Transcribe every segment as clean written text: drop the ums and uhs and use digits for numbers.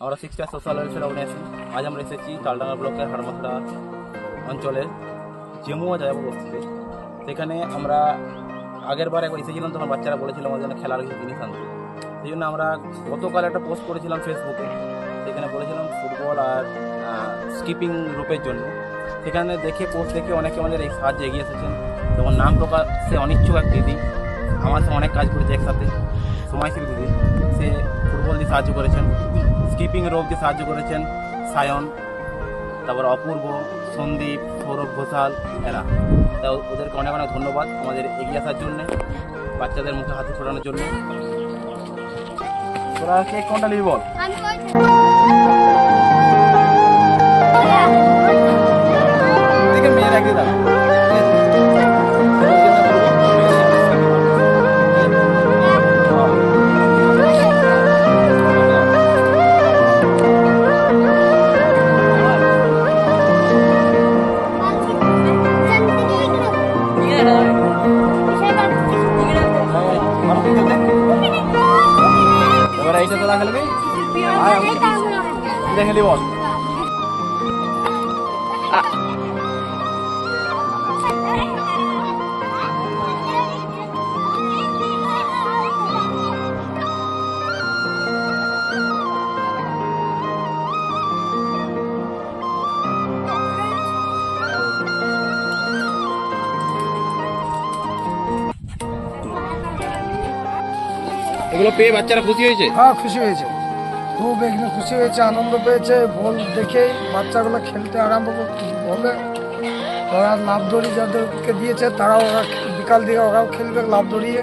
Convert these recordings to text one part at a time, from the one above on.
আমরা 6 star social welfare organisation. আজ আমরা এসেছি তালডাঙ্গা ব্লকের হাড়মাখড়া অঞ্চলের জেমুয়া জায়গা বস্তিতে। সেখানে আমরা আগের বার একবার এসেছিলাম, তখন বাচ্চারা বলেছিল আমাদের জন্য খেলার কিছু জিনিস আনতে। সেই জন্য আমরা গতকাল একটা পোস্ট করেছিলাম ফেসবুকে, সেখানে বলেছিলাম ফুটবল আর স্কিপিং রূপের জন্য। সেখানে পোস্ট দেখে অনেকে আমাদের এই সাহায্যে এগিয়ে এসেছেন। তখন নাম প্রকাশে অনিচ্ছুক এক দিদি আমার সাথে অনেক কাজ করেছে একসাথে, সময়শ্রী দিদি। সে ফুটবল দিয়ে সাহায্য করেছেন, স্কিপিং রোপ দিয়ে সাহায্য করেছেন সায়ন, তারপর অপূর্ব, সন্দীপ, সৌরভ ঘোষাল এরা। তা ওদেরকে অনেক অনেক ধন্যবাদ আমাদের এগিয়ে আসার জন্যে, বাচ্চাদের মুখে হাতে ফোটানোর জন্য। তোরা কে কোনটা নিবি বল? মেয়েরা একদিন এবার এইটা তোরা খেলবি, খেলি বল। এগুলো পেয়ে বাচ্চারা খুশি হয়েছে? হ্যাঁ, খুশি হয়েছে, খুব এখানে খুশি হয়েছে, আনন্দ পেয়েছে। বল দেখে বাচ্চাগুলো খেলতে আরম্ভ হবে। ওরা লাভ দড়ি যাদেরকে দিয়েছে তারাও, ওরা বিকাল দিকে ওরাও খেলবে লাভ দড়িয়ে।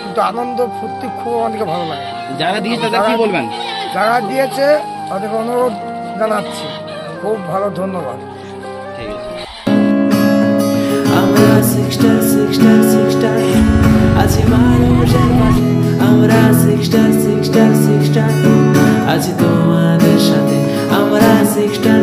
কিন্তু আনন্দ ফুর্তি খুব আমাদেরকে ভালো লাগে। যারা দিয়েছে তাদের কি বলবেন? যারা দিয়েছে তাদেরকে অনুরোধ জানাচ্ছি, খুব ভালো, ধন্যবাদ। ঠিক আছে। আমরা সিক্সটার আছি মানুষের পাশে, আমরা সিক্সটার আছি তোমাদের সাথে, আমরা সিক্সটার